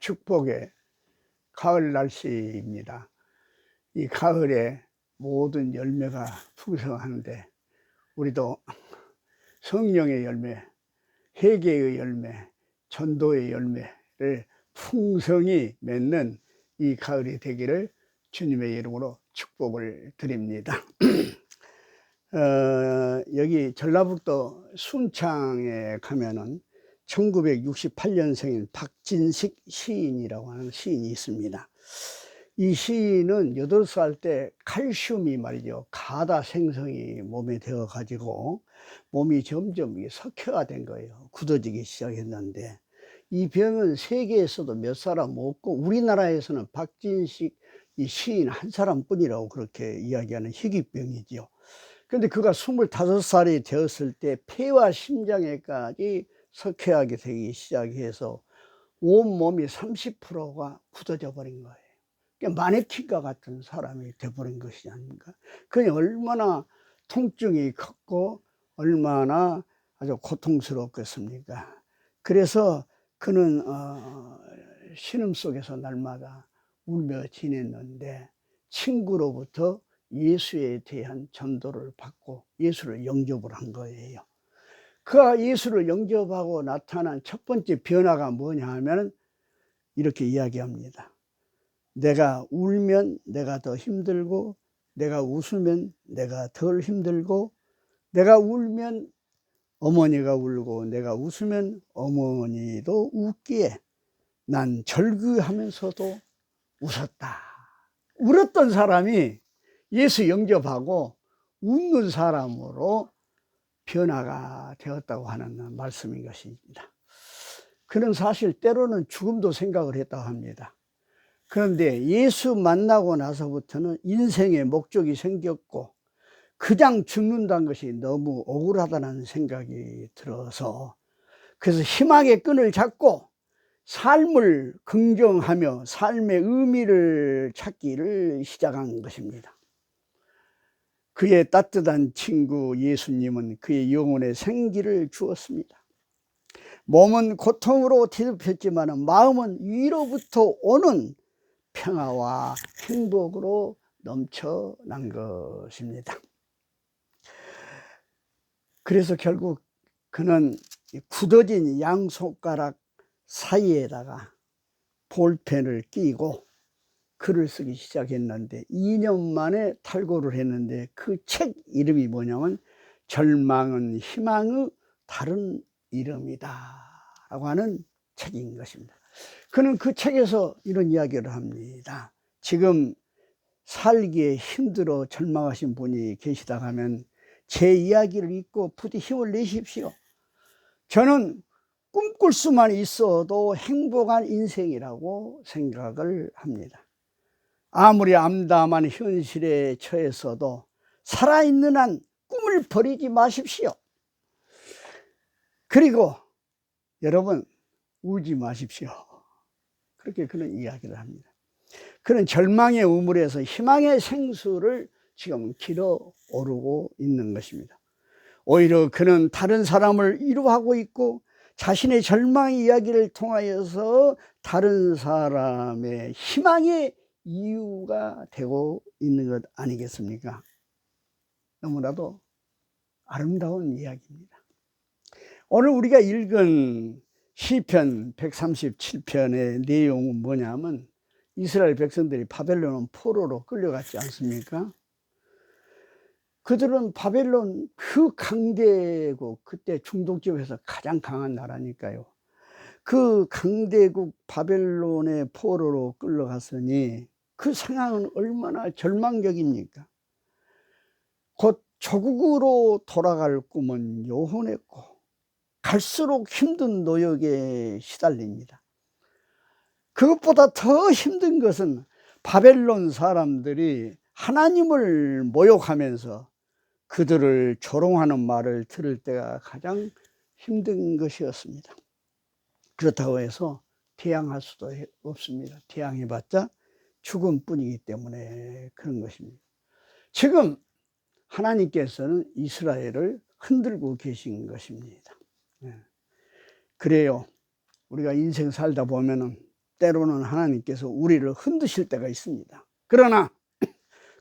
축복의 가을 날씨입니다. 이 가을에 모든 열매가 풍성하는데 우리도 성령의 열매, 회개의 열매, 전도의 열매를 풍성히 맺는 이 가을이 되기를 주님의 이름으로 축복을 드립니다. 여기 전라북도 순창에 가면은 1968년생인 박진식 시인이라고 하는 시인이 있습니다. 이 시인은 8살 때 칼슘이 말이죠, 가다 생성이 몸에 되어 가지고 몸이 점점 석회가 된 거예요. 굳어지기 시작했는데 이 병은 세계에서도 몇 사람 없고 우리나라에서는 박진식 이 시인 한 사람뿐이라고 그렇게 이야기하는 희귀병이지요. 그런데 그가 25살이 되었을 때 폐와 심장에까지 석회하게 되기 시작해서 온몸이 30%가 굳어져 버린 거예요. 그러니까 마네킹과 같은 사람이 돼버린 것이 아닌가. 그게 얼마나 통증이 컸고 얼마나 아주 고통스럽겠습니까. 그래서 그는 신음 속에서 날마다 울며 지냈는데 친구로부터 예수에 대한 전도를 받고 예수를 영접을 한 거예요. 그가 예수를 영접하고 나타난 첫 번째 변화가 뭐냐 하면 이렇게 이야기합니다. 내가 울면 내가 더 힘들고 내가 웃으면 내가 덜 힘들고 내가 울면 어머니가 울고 내가 웃으면 어머니도 웃기에 난 절규하면서도 웃었다. 울었던 사람이 예수 영접하고 웃는 사람으로 변화가 되었다고 하는 말씀인 것입니다. 그는 사실 때로는 죽음도 생각을 했다고 합니다. 그런데 예수 만나고 나서부터는 인생의 목적이 생겼고 그냥 죽는다는 것이 너무 억울하다는 생각이 들어서 그래서 희망의 끈을 잡고 삶을 긍정하며 삶의 의미를 찾기를 시작한 것입니다. 그의 따뜻한 친구 예수님은 그의 영혼에 생기를 주었습니다. 몸은 고통으로 뒤덮였지만 마음은 위로부터 오는 평화와 행복으로 넘쳐난 것입니다. 그래서 결국 그는 굳어진 양손가락 사이에다가 볼펜을 끼고 글을 쓰기 시작했는데 2년 만에 탈고를 했는데 그 책 이름이 뭐냐면 절망은 희망의 다른 이름이다 라고 하는 책인 것입니다. 그는 그 책에서 이런 이야기를 합니다. 지금 살기에 힘들어 절망하신 분이 계시다 하면 제 이야기를 읽고 부디 힘을 내십시오. 저는 꿈꿀 수만 있어도 행복한 인생이라고 생각을 합니다. 아무리 암담한 현실에 처했어도 살아있는 한 꿈을 버리지 마십시오. 그리고 여러분 울지 마십시오. 그렇게 그는 이야기를 합니다. 그는 절망의 우물에서 희망의 생수를 지금 길어 오르고 있는 것입니다. 오히려 그는 다른 사람을 위로하고 있고 자신의 절망의 이야기를 통하여서 다른 사람의 희망의 이유가 되고 있는 것 아니겠습니까? 너무나도 아름다운 이야기입니다. 오늘 우리가 읽은 시편 137편의 내용은 뭐냐면 이스라엘 백성들이 바벨론 포로로 끌려갔지 않습니까? 그들은 바벨론 그 강대국, 그때 중동 지역에서 가장 강한 나라니까요. 그 강대국 바벨론의 포로로 끌려갔으니 그 상황은 얼마나 절망적입니까? 곧 조국으로 돌아갈 꿈은 요혼했고 갈수록 힘든 노역에 시달립니다. 그것보다 더 힘든 것은 바벨론 사람들이 하나님을 모욕하면서 그들을 조롱하는 말을 들을 때가 가장 힘든 것이었습니다. 그렇다고 해서 태양할 수도 없습니다. 태양해봤자 죽음뿐이기 때문에 그런 것입니다. 지금 하나님께서는 이스라엘을 흔들고 계신 것입니다. 그래요. 우리가 인생 살다 보면은 때로는 하나님께서 우리를 흔드실 때가 있습니다. 그러나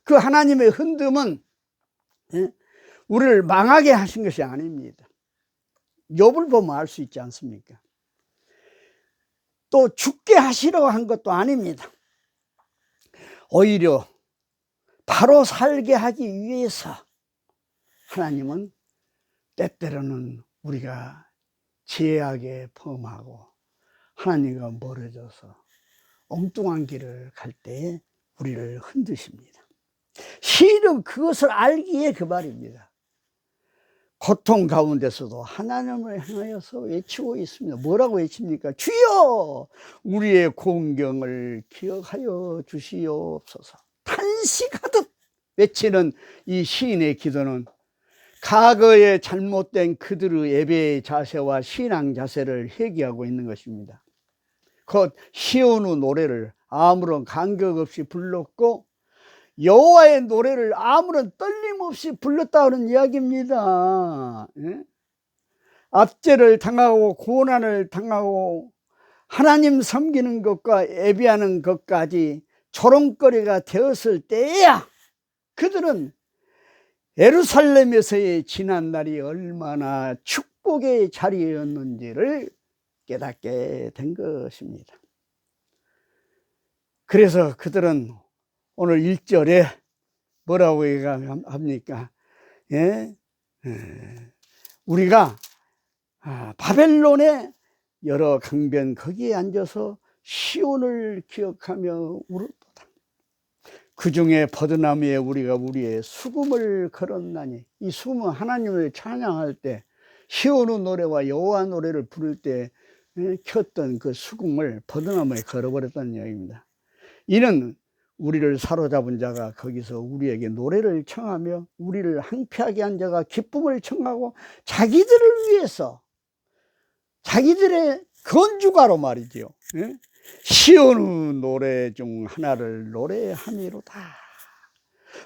그 하나님의 흔듦은 우리를 망하게 하신 것이 아닙니다. 욥을 보면 알 수 있지 않습니까? 또 죽게 하시려고 한 것도 아닙니다. 오히려 바로 살게 하기 위해서 하나님은 때때로는 우리가 죄악에 범하고 하나님과 멀어져서 엉뚱한 길을 갈 때에 우리를 흔드십니다. 시인은 그것을 알기에 그 말입니다. 고통 가운데서도 하나님을 향하여서 외치고 있습니다. 뭐라고 외칩니까? 주여 우리의 공경을 기억하여 주시옵소서. 탄식하듯 외치는 이 시인의 기도는 과거의 잘못된 그들의 예배의 자세와 신앙 자세를 회개하고 있는 것입니다. 곧 시온의 노래를 아무런 간격 없이 불렀고 여호와의 노래를 아무런 떨림 없이 불렀다는 이야기입니다. 압제를 당하고 고난을 당하고 하나님 섬기는 것과 예배하는 것까지 조롱거리가 되었을 때에야 그들은 예루살렘에서의 지난 날이 얼마나 축복의 자리였는지를 깨닫게 된 것입니다. 그래서 그들은 오늘 1절에 뭐라고 합니까? 우리가 바벨론의 여러 강변 거기에 앉아서 시온을 기억하며 울었도다. 그 중에 버드나무에 우리가 우리의 수금을 걸었나니, 이 수금은 하나님을 찬양할 때 시온의 노래와 여호와 노래를 부를 때 켰던 그 수금을 버드나무에 걸어버렸다는 이야기입니다. 이는 우리를 사로잡은 자가 거기서 우리에게 노래를 청하며 우리를 항폐하게 한 자가 기쁨을 청하고 자기들을 위해서 자기들의 건주가로 말이지요, 시온의 노래 중 하나를 노래함이로다.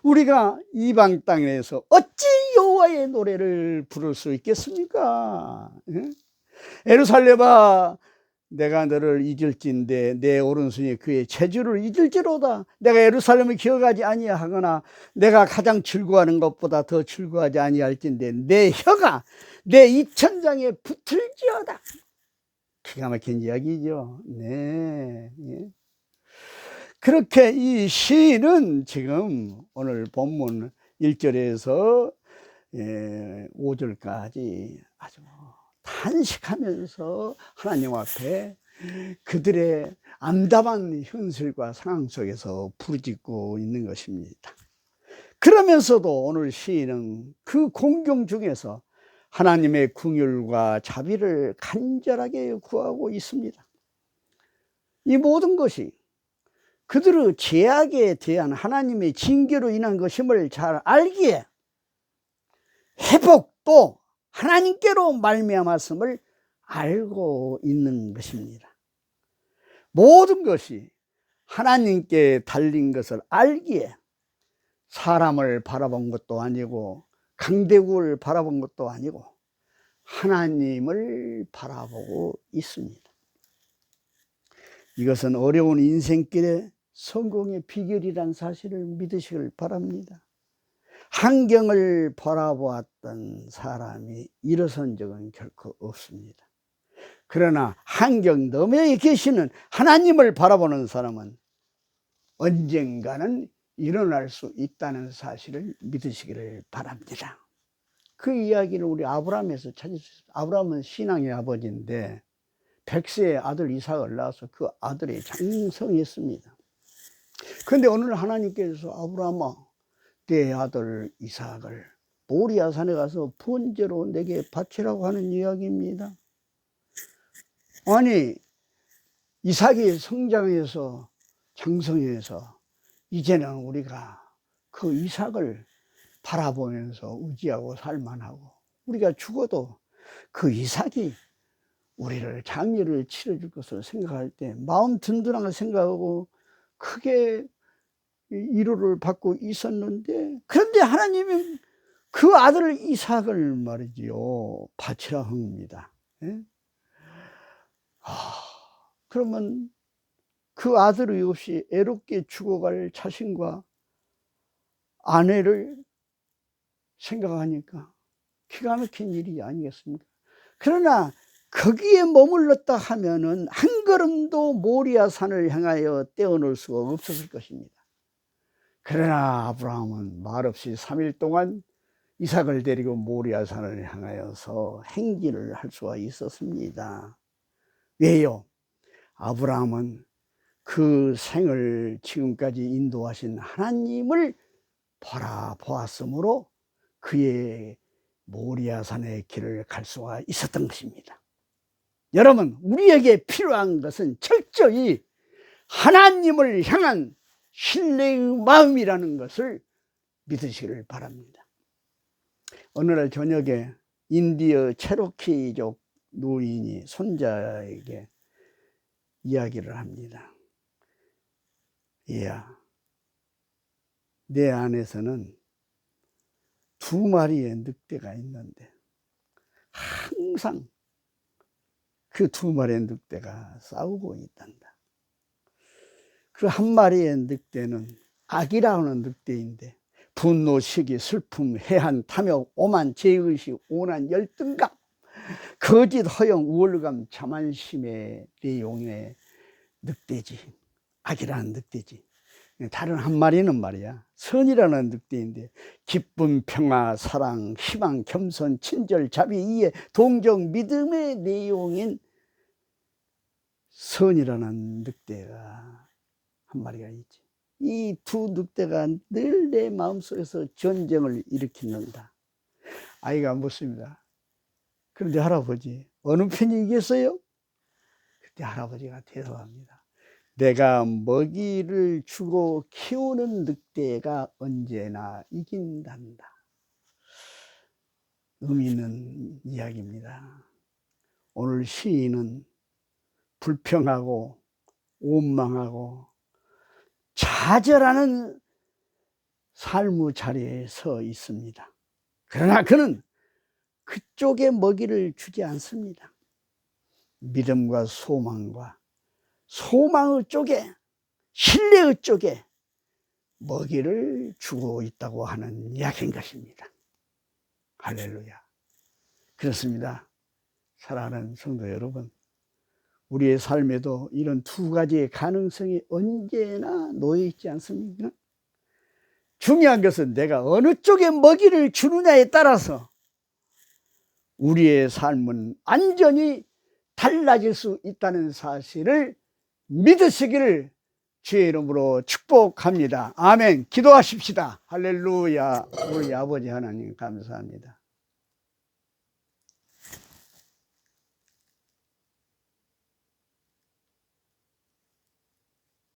우리가 이방 땅에서 어찌 여호와의 노래를 부를 수 있겠습니까? 예루살렘아 내가 너를 잊을진대 내 오른손이 그의 재주를 잊을지로다. 내가 예루살렘을 기억하지 아니하거나 내가 가장 즐거워하는 것보다 더 즐거워하지 아니할진대 내 혀가 내 입천장에 붙을지어다. 기가 막힌 이야기죠. 네. 그렇게 이 시인은 지금 오늘 본문 1절에서 5절까지 아주 탄식하면서 하나님 앞에 그들의 암담한 현실과 상황 속에서 부르짖고 있는 것입니다. 그러면서도 오늘 시인은 그 공경 중에서 하나님의 긍휼과 자비를 간절하게 구하고 있습니다. 이 모든 것이 그들의 죄악에 대한 하나님의 징계로 인한 것임을 잘 알기에 회복도 하나님께로 말미암았음을 알고 있는 것입니다. 모든 것이 하나님께 달린 것을 알기에 사람을 바라본 것도 아니고 강대국을 바라본 것도 아니고 하나님을 바라보고 있습니다. 이것은 어려운 인생길의 성공의 비결이란 사실을 믿으시길 바랍니다. 환경을 바라보았던 사람이 일어선 적은 결코 없습니다. 그러나 환경 너머에 계시는 하나님을 바라보는 사람은 언젠가는 일어날 수 있다는 사실을 믿으시기를 바랍니다. 그 이야기를 우리 아브라함에서 찾을 수 있습니다. 아브라함은 신앙의 아버지인데 100세의 아들 이삭을 낳아서 그 아들이 장성했습니다. 그런데 오늘 하나님께서 아브라함아 내 아들 이삭을 모리아산에 가서 번제로 내게 바치라고 하는 이야기입니다. 아니 이삭이 성장해서 장성해서 이제는 우리가 그 이삭을 바라보면서 의지하고 살만하고 우리가 죽어도 그 이삭이 우리를 장례를 치러줄 것을 생각할 때 마음 든든한 걸 생각하고 크게 위로를 받고 있었는데, 그런데 하나님은 그 아들 이삭을 말이지요 바치라 합니다. 그러면 그 아들이 없이 애롭게 죽어갈 자신과 아내를 생각하니까 기가 막힌 일이 아니겠습니까? 그러나 거기에 머물렀다 하면은 한 걸음도 모리아산을 향하여 떼어놓을 수가 없었을 것입니다. 그러나 아브라함은 말없이 3일 동안 이삭을 데리고 모리아산을 향하여서 행진을 할 수가 있었습니다. 왜요? 아브라함은 그 생을 지금까지 인도하신 하나님을 바라보았으므로 그의 모리아산의 길을 갈 수가 있었던 것입니다. 여러분, 우리에게 필요한 것은 철저히 하나님을 향한 신뢰의 마음이라는 것을 믿으시기를 바랍니다. 어느 날 저녁에 인디어 체로키족 노인이 손자에게 이야기를 합니다. 얘야, 내 안에서는 2마리의 늑대가 있는데 항상 그 2마리의 늑대가 싸우고 있단다. 그 1마리의 늑대는 악이라는 늑대인데 분노, 시기, 슬픔, 해한, 탐욕, 오만, 죄의식, 오난, 열등감, 거짓, 허영, 우월감, 자만심의 내용의 늑대지. 악이라는 늑대지. 다른 1마리는 말이야, 선이라는 늑대인데 기쁨, 평화, 사랑, 희망, 겸손, 친절, 자비, 이해, 동정, 믿음의 내용인 선이라는 늑대가 1마리가 있지. 이 2 늑대가 늘 내 마음속에서 전쟁을 일으킨다. 아이가 묻습니다. 그런데 할아버지, 어느 편이 이겼어요? 그때 할아버지가 대답합니다. 내가 먹이를 주고 키우는 늑대가 언제나 이긴단다. 의미 있는 이야기입니다. 오늘 시인은 불평하고 원망하고 좌절하는 삶의 자리에 서 있습니다. 그러나 그는 그쪽에 먹이를 주지 않습니다. 믿음과 소망과 소망의 쪽에, 신뢰의 쪽에 먹이를 주고 있다고 하는 이야기인 것입니다. 할렐루야. 그렇습니다. 사랑하는 성도 여러분, 우리의 삶에도 이런 2가지의 가능성이 언제나 놓여 있지 않습니까? 중요한 것은 내가 어느 쪽에 먹이를 주느냐에 따라서 우리의 삶은 완전히 달라질 수 있다는 사실을 믿으시기를 주의 이름으로 축복합니다. 아멘. 기도하십시다. 할렐루야. 우리 아버지 하나님 감사합니다.